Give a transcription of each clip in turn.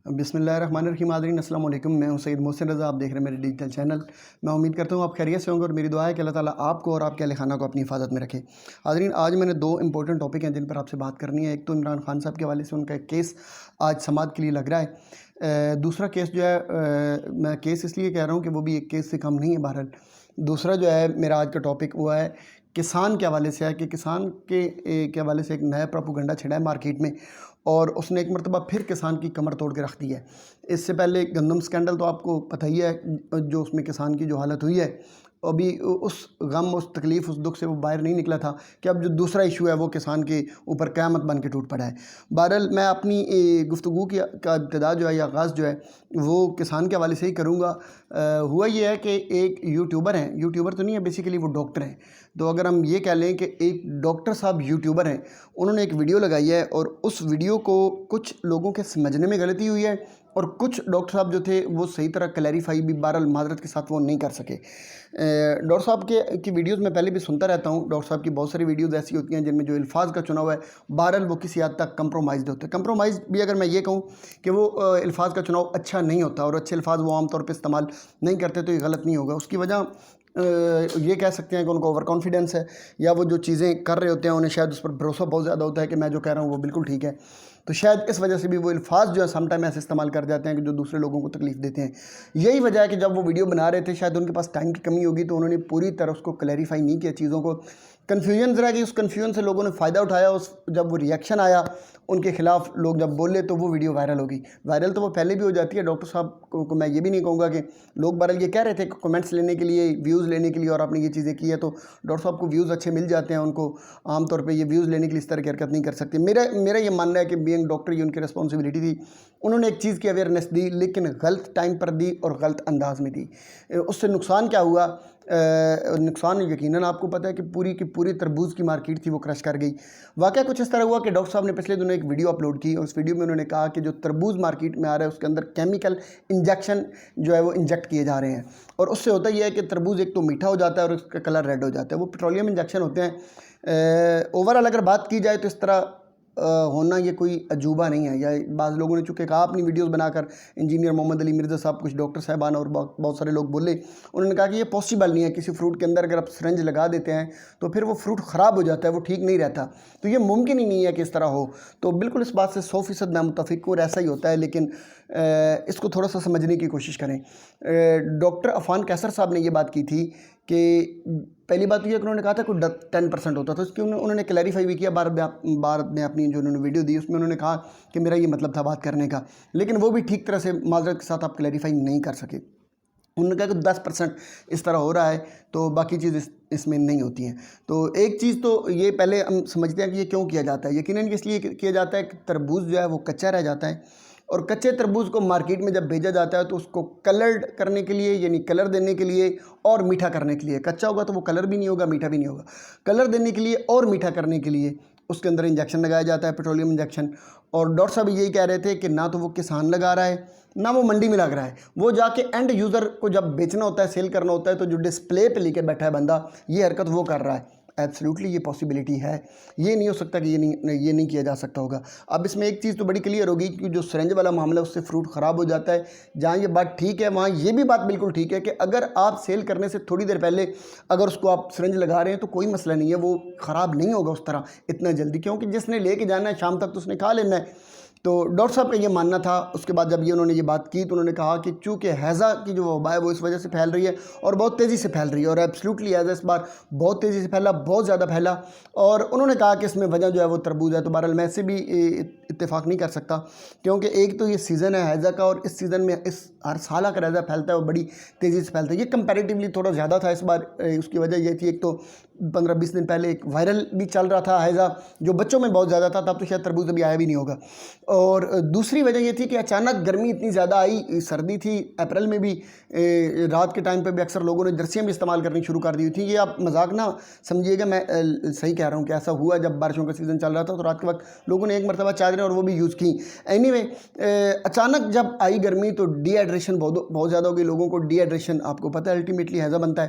بسم اللہ الرحمن الرحیم۔ ناظرین السلام علیکم، میں ہوں سید محسن رضا، آپ دیکھ رہے ہیں میرے ڈیجیٹل چینل۔ میں امید کرتا ہوں آپ خیریت سے ہوں گے، اور میری دعا ہے کہ اللہ تعالیٰ آپ کو اور آپ کے اہل خانہ کو اپنی حفاظت میں رکھے۔ ناظرین، آج میں نے دو امپورٹنٹ ٹاپک ہیں جن پر آپ سے بات کرنی ہے۔ ایک تو عمران خان صاحب کے حوالے سے ان کا ایک کیس آج سماعت کے لیے لگ رہا ہے۔ دوسرا کیس جو ہے، میں کیس اس لیے کہہ رہا ہوں کہ وہ بھی ایک کیس سے کم نہیں ہے۔ بہرحال دوسرا جو ہے میرا آج کا ٹاپک وہ ہے کسان کے حوالے سے ہے کہ کسان کے حوالے سے ایک نیا پروپیگنڈا چھڑا ہے مارکیٹ میں، اور اس نے ایک مرتبہ پھر کسان کی کمر توڑ کے رکھ دی ہے۔ اس سے پہلے گندم سکینڈل تو آپ کو پتہ ہی ہے، جو اس میں کسان کی جو حالت ہوئی ہے، ابھی اس غم، اس تکلیف، اس دکھ سے وہ باہر نہیں نکلا تھا کہ اب جو دوسرا ایشو ہے وہ کسان کے اوپر قیامت بن کے ٹوٹ پڑا ہے۔ بہرحال میں اپنی گفتگو کا ابتدا جو ہے یا آغاز جو ہے وہ کسان کے حوالے سے ہی کروں گا۔ ہوا یہ ہے کہ ایک یوٹیوبر ہیں، یوٹیوبر تو نہیں ہے، بیسیکلی وہ ڈاکٹر ہیں۔ تو اگر ہم یہ کہہ لیں کہ ایک ڈاکٹر صاحب یوٹیوبر ہیں، انہوں نے ایک ویڈیو لگائی ہے، اور اس ویڈیو کو کچھ لوگوں کے سمجھنے میں غلطی ہوئی ہے، اور کچھ ڈاکٹر صاحب جو تھے وہ صحیح طرح کلیریفائی بھی بہرحال معذرت کے ساتھ وہ نہیں کر سکے۔ ڈاکٹر صاحب کی ویڈیوز میں پہلے بھی سنتا رہتا ہوں۔ ڈاکٹر صاحب کی بہت ساری ویڈیوز ایسی ہوتی ہیں جن میں جو الفاظ کا چناؤ ہے بہرحال وہ کسی حد تک کمپرومائزڈ ہوتا ہے۔ کمپرومائز بھی اگر میں یہ کہوں کہ وہ الفاظ کا چناؤ اچھا نہیں ہوتا، اور اچھے الفاظ وہ عام طور پہ استعمال نہیں کرتے، تو یہ غلط نہیں ہوگا۔ اس کی وجہ یہ کہہ سکتے ہیں کہ ان کو اوور کانفیڈنس ہے، یا وہ جو چیزیں کر رہے ہوتے ہیں انہیں شاید اس پر بھروسہ بہت زیادہ ہوتا ہے کہ میں جو کہہ رہا ہوں وہ بالکل ٹھیک ہے، تو شاید اس وجہ سے بھی وہ الفاظ جو ہے سم ٹائم ایسے استعمال کر جاتے ہیں کہ جو دوسرے لوگوں کو تکلیف دیتے ہیں۔ یہی وجہ ہے کہ جب وہ ویڈیو بنا رہے تھے شاید ان کے پاس ٹائم کی کمی ہوگی، تو انہوں نے پوری طرح اس کو کلیریفائی نہیں کیا چیزوں کو۔ کنفیوژن رہ گئی، اس کنفیوژن سے لوگوں نے فائدہ اٹھایا۔ جب وہ ریئیکشن آیا ان کے خلاف، لوگ جب بولے تو وہ ویڈیو وائرل ہو گئی۔ وائرل تو وہ پہلے بھی ہو جاتی ہے۔ ڈاکٹر صاحب کو میں یہ بھی نہیں کہوں گا کہ لوگ بہرحال یہ کہہ رہے تھے کہ کمنٹس لینے کے لیے، ویوز لینے کے لیے، اور آپ نے یہ چیزیں کی ہے تو ڈاکٹر صاحب کو ویوز اچھے مل جاتے ہیں، ان کو عام طور پہ یہ ویوز لینے کے لیے اس طرح کی حرکت نہیں کر سکتے۔ میرا یہ ماننا ہے کہ بینگ ڈاکٹر یہ ان کی رسپانسبلٹی تھی۔ انہوں نے ایک چیز کی اویئرنیس دی، لیکن غلط ٹائم پر دی اور غلط انداز میں دی۔ اس سے نقصان کیا ہوا؟ نقصان یقیناً آپ کو پتہ ہے کہ پوری کی پوری تربوز کی مارکیٹ تھی وہ کرش کر گئی۔ واقعہ کچھ اس طرح ہوا کہ ڈاکٹر صاحب نے پچھلے دنوں ایک ویڈیو اپلوڈ کی، اور اس ویڈیو میں انہوں نے کہا کہ جو تربوز مارکیٹ میں آ رہا ہے اس کے اندر کیمیکل انجیکشن جو ہے وہ انجیکٹ کیے جا رہے ہیں، اور اس سے ہوتا یہ ہے کہ تربوز ایک تو میٹھا ہو جاتا ہے اور اس کا کلر ریڈ ہو جاتا ہے۔ وہ پیٹرولیم انجیکشن ہوتے ہیں۔ اوورآل اگر بات کی جائے تو اس طرح ہونا یہ کوئی عجوبہ نہیں ہے، یا بعض لوگوں نے چونکہ کہا اپنی ویڈیوز بنا کر، انجینئر محمد علی مرزا صاحب، کچھ ڈاکٹر صاحبان اور بہت سارے لوگ بولے، انہوں نے کہا کہ یہ پاسبل نہیں ہے، کسی فروٹ کے اندر اگر آپ سرنج لگا دیتے ہیں تو پھر وہ فروٹ خراب ہو جاتا ہے، وہ ٹھیک نہیں رہتا، تو یہ ممکن ہی نہیں ہے کہ اس طرح ہو۔ تو بالکل اس بات سے 100% میں متفق ہوں، اور ایسا ہی ہوتا ہے، لیکن اس کو تھوڑا سا سمجھنے کی کوشش کریں۔ ڈاکٹر عفان کیسر صاحب نے یہ بات کی تھی کہ پہلی بات یہ ہے کہ انہوں نے کہا تھا کوئی 10% ہوتا تھا، اس کی انہوں نے کلیریفائی بھی کیا بعد میں اپنی جو انہوں نے ویڈیو دی اس میں انہوں نے کہا کہ میرا یہ مطلب تھا بات کرنے کا، لیکن وہ بھی ٹھیک طرح سے معذرت کے ساتھ آپ کلیریفائی نہیں کر سکے۔ انہوں نے کہا کہ 10% اس طرح ہو رہا ہے، تو باقی چیز اس میں نہیں ہوتی ہیں۔ تو ایک چیز تو یہ پہلے ہم سمجھتے ہیں کہ یہ کیوں کیا جاتا ہے۔ یقیناً اس لیے کیا جاتا ہے کہ تربوز جو ہے وہ کچا رہ جاتا ہے، اور کچے تربوز کو مارکیٹ میں جب بھیجا جاتا ہے تو اس کو کلرڈ کرنے کے لیے، یعنی کلر دینے کے لیے اور میٹھا کرنے کے لیے، کچا ہوگا تو وہ کلر بھی نہیں ہوگا، میٹھا بھی نہیں ہوگا، کلر دینے کے لیے اور میٹھا کرنے کے لیے اس کے اندر انجیکشن لگایا جاتا ہے، پیٹرولیم انجیکشن۔ اور ڈاکٹر صاحب یہی کہہ رہے تھے کہ نہ تو وہ کسان لگا رہا ہے، نہ وہ منڈی میں لگ رہا ہے، وہ جا کے اینڈ یوزر کو جب بیچنا ہوتا ہے، سیل کرنا ہوتا ہے، تو جو ڈسپلے پہ لے کے بیٹھا ہے بندہ، یہ حرکت وہ کر رہا ہے۔ ایبسلیوٹلی یہ پاسبلٹی ہے، یہ نہیں ہو سکتا کہ یہ نہیں کیا جا سکتا ہوگا۔ اب اس میں ایک چیز تو بڑی کلیئر ہوگی کہ جو سرنج والا معاملہ ہے اس سے فروٹ خراب ہو جاتا ہے، جہاں یہ بات ٹھیک ہے وہاں یہ بھی بات بالکل ٹھیک ہے کہ اگر آپ سیل کرنے سے تھوڑی دیر پہلے اگر اس کو آپ سرنج لگا رہے ہیں تو کوئی مسئلہ نہیں ہے، وہ خراب نہیں ہوگا اس طرح اتنا جلدی، کیونکہ جس نے لے کے جانا ہے شام تک تو اس نے کھا لینا ہے۔ تو ڈاکٹر صاحب کا یہ ماننا تھا۔ اس کے بعد جب انہوں نے یہ بات کی تو انہوں نے کہا کہ چونکہ ہیضہ کی جو وبا ہے وہ اس وجہ سے پھیل رہی ہے، اور بہت تیزی سے پھیل رہی ہے، اور ایبسلیوٹلی ہیضہ اس بار بہت تیزی سے پھیلا، بہت زیادہ پھیلا، اور انہوں نے کہا کہ اس میں وجہ جو ہے وہ تربوز ہے۔ تو بہرحال میں سے بھی اتفاق نہیں کر سکتا، کیونکہ ایک تو یہ سیزن ہے ہیضہ کا، اور اس سیزن میں ہر سال اگر ہیضہ پھیلتا ہے وہ بڑی تیزی سے پھیلتا ہے۔ یہ کمپیریٹیولی تھوڑا زیادہ تھا اس بار۔ اس کی وجہ یہ تھی، ایک تو 15-20 دن پہلے ایک وائرل بھی چل رہا تھا ہیضہ جو بچوں میں بہت زیادہ تھا، تب تو شاید تربوز ابھی آیا بھی نہیں ہوگا۔ اور دوسری وجہ یہ تھی کہ اچانک گرمی اتنی زیادہ آئی، سردی تھی اپریل میں بھی، رات کے ٹائم پہ بھی اکثر لوگوں نے جرسیاں بھی استعمال کرنی شروع کر دی تھیں۔ یہ آپ مذاق نہ سمجھیے گا، میں صحیح کہہ رہا ہوں کہ ایسا ہوا جب بارشوں کا سیزن چل رہا تھا تو رات کے وقت لوگوں نے ایک مرتبہ چادریں اور وہ بھی یوز کی۔ اینی وے اچانک جب آئی گرمی تو ڈی ہائیڈریشن بہت زیادہ ہو گئی، لوگوں کو ڈی ہائیڈریشن آپ کو پتہ ہے الٹیمیٹلی ہیضہ بنتا ہے۔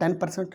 10%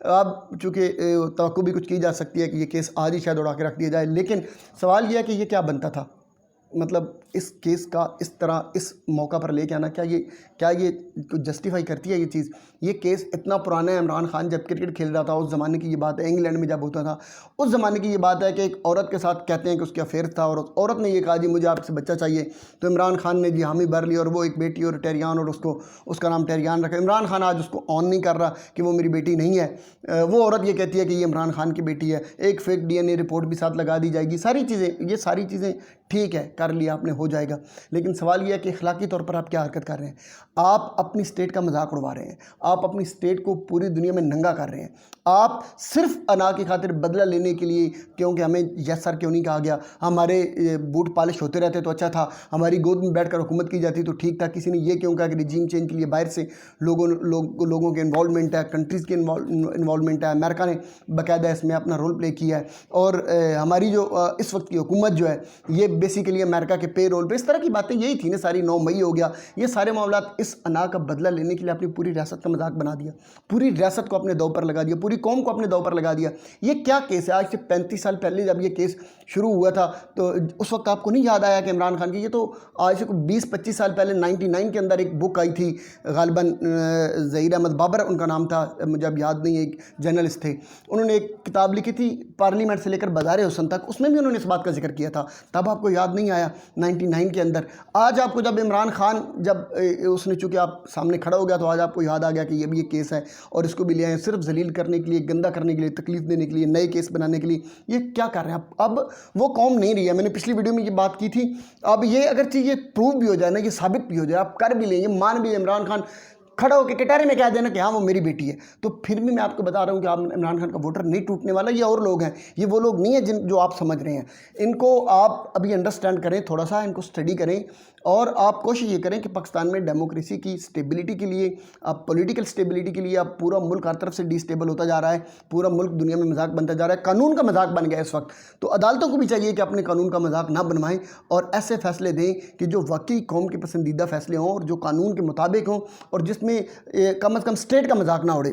اب چونکہ توقع بھی کچھ کی جا سکتی ہے کہ یہ کیس آج ہی شاید اڑا کے رکھ دیا جائے، لیکن سوال یہ ہے کہ یہ کیا بنتا تھا؟ مطلب اس کیس کا اس طرح اس موقع پر لے کے آنا، کیا یہ جسٹیفائی کرتی ہے یہ چیز؟ یہ کیس اتنا پرانا ہے. عمران خان جب کرکٹ کھیل رہا تھا اس زمانے کی یہ بات ہے، انگلینڈ میں جب ہوتا تھا اس زمانے کی یہ بات ہے کہ ایک عورت کے ساتھ کہتے ہیں کہ اس کا افیئر تھا، اور عورت نے یہ کہا جی مجھے آپ سے بچہ چاہیے، تو عمران خان نے جی حامی بھر لی، اور وہ ایک بیٹی اور ٹیریان، اور اس کا نام ٹیریان رکھا. عمران خان آج اس کو آن نہیں کر رہا کہ وہ میری بیٹی نہیں ہے. وہ عورت یہ کہتی ہے کہ یہ عمران خان کی بیٹی ہے. ایک فیک ڈی این اے رپورٹ بھی ساتھ لگا دی جائے گی. یہ ساری چیزیں ٹھیک ہے، کر لیا آپ نے، ہو جائے گا. لیکن سوال یہ ہے کہ اخلاقی طور پر آپ کیا حرکت کر رہے ہیں؟ آپ اپنی اسٹیٹ کا مذاق اڑوا رہے ہیں، آپ اپنی اسٹیٹ کو پوری دنیا میں ننگا کر رہے ہیں. آپ صرف انا کی خاطر بدلہ لینے کے لیے، کیونکہ ہمیں یس سر کیوں نہیں کہا گیا، ہمارے بوٹ پالش ہوتے رہتے تو اچھا تھا، ہماری گود میں بیٹھ کر حکومت کی جاتی تو ٹھیک تھا، کسی نے یہ کیوں کہا کہ رجیم چینج کے لیے باہر سے لوگوں کے انوالومنٹ ہے، کنٹریز کے انوالومنٹ ہے. امریکہ نے باقاعدہ اس میں اپنا رول پلے کیا ہے، اور ہماری جو اس وقت کی حکومت جو ہے یہ بیسیکلی امریکہ کے پے رول پہ، اس طرح کی باتیں یہی تھی نا ساری. 9 مئی ہو گیا، یہ سارے معاملات اس انا کا بدلہ لینے کے لیے اپنی پوری ریاست کا مذاق بنا دیا، پوری ریاست کو اپنے دو پر لگا دیا، پوری قوم کو اپنے دو پر لگا دیا. یہ کیا کیس ہے؟ آج سے 35 سال پہلے جب یہ کیس شروع ہوا تھا تو اس وقت آپ کو نہیں یاد آیا کہ عمران خان کی؟ یہ تو آج سے 20-25 سال پہلے 99 کے اندر ایک بک آئی تھی، غالباً ظہیر احمد بابر ان کا نام تھا، مجھے اب یاد نہیں ہے، ایک جرنلسٹ تھے، انہوں نے ایک کتاب لکھی تھی پارلیمنٹ سے لے کر بازار حسن تک، اس میں بھی انہوں نے اس بات کا ذکر کیا تھا. تب آپ کو یاد نہیں آیا 99 کے اندر؟ آج آپ کو جب عمران خان جب اس نے چونکہ آپ سامنے کھڑا ہو گیا تو آج آپ کو یاد آ گیا کہ یہ بھی ایک کیس ہے، اور اس کو بھی لے آئے صرف ذلیل کرنے کے لیے، گندہ کرنے کے لیے، تکلیف دینے کے لیے، نئے کیس بنانے کے لیے. یہ کیا کر رہے ہیں آپ؟ اب وہ قوم نہیں رہی ہے. میں نے پچھلی ویڈیو میں یہ بات کی تھی. اب یہ اگرچہ یہ پروو بھی ہو جائے نا، یہ ثابت بھی ہو جائے، آپ کر بھی لیں، یہ مان بھی عمران خان کھڑا ہو کے کٹہرے میں کہہ دینا کہ ہاں وہ میری بیٹی ہے، تو پھر بھی میں آپ کو بتا رہا ہوں کہ آپ عمران خان کا ووٹر نہیں ٹوٹنے والا. یہ اور لوگ ہیں، یہ وہ لوگ نہیں ہیں جو آپ سمجھ رہے ہیں. ان کو آپ ابھی انڈرسٹینڈ کریں، تھوڑا سا ان کو اسٹڈی کریں، اور آپ کوشش یہ کریں کہ پاکستان میں ڈیموکریسی کی سٹیبلٹی کے لیے، اب پولیٹیکل سٹیبلٹی کے لیے، اب پورا ملک ہر طرف سے ڈی سٹیبل ہوتا جا رہا ہے، پورا ملک دنیا میں مذاق بنتا جا رہا ہے، قانون کا مذاق بن گیا اس وقت. تو عدالتوں کو بھی چاہیے کہ اپنے قانون کا مذاق نہ بنوائیں، اور ایسے فیصلے دیں کہ جو واقعی قوم کے پسندیدہ فیصلے ہوں، اور جو قانون کے مطابق ہوں، اور جس میں کم از کم اسٹیٹ کا مذاق نہ اڑے.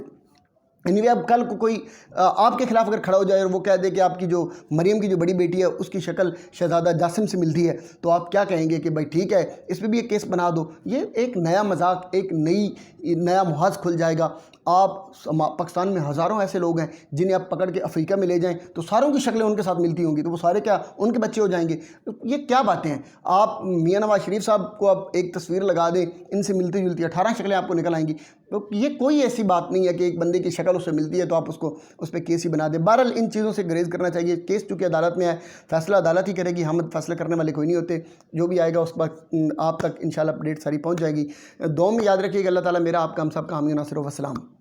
اب کل کو کوئی آپ کے خلاف اگر کھڑا ہو جائے اور وہ کہہ دے کہ آپ کی جو مریم کی جو بڑی بیٹی ہے اس کی شکل شہزادہ جاسم سے ملتی ہے، تو آپ کیا کہیں گے کہ بھائی ٹھیک ہے اس پہ بھی ایک کیس بنا دو. یہ ایک نیا مذاق، ایک نیا محاذ کھل جائے گا. آپ پاکستان میں ہزاروں ایسے لوگ ہیں جنہیں آپ پکڑ کے افریقہ میں لے جائیں تو ساروں کی شکلیں ان کے ساتھ ملتی ہوں گی، تو وہ سارے کیا ان کے بچے ہو جائیں گے؟ یہ کیا باتیں ہیں؟ آپ میاں نواز شریف صاحب کو آپ ایک تصویر لگا دیں، ان سے ملتی جلتی 18 شکلیں آپ کو نکل آئیں گی. تو یہ کوئی ایسی بات نہیں ہے کہ ایک بندے کی شکل اس سے ملتی ہے تو آپ اس پہ کیس ہی بنا دیں. بہرحال ان چیزوں سے گریز کرنا چاہیے. کیس چونکہ عدالت میں ہے، فیصلہ عدالت ہی کرے گی، ہم فیصلہ کرنے والے کوئی نہیں ہوتے. جو بھی آئے گا اس وقت آپ تک انشاءاللہ اپڈیٹ ساری پہنچ جائے گی. دعاؤں میں یاد رکھیے گا. اللہ تعالیٰ میرا آپ کا ہم سب کا حامی و ناصر. وسلام.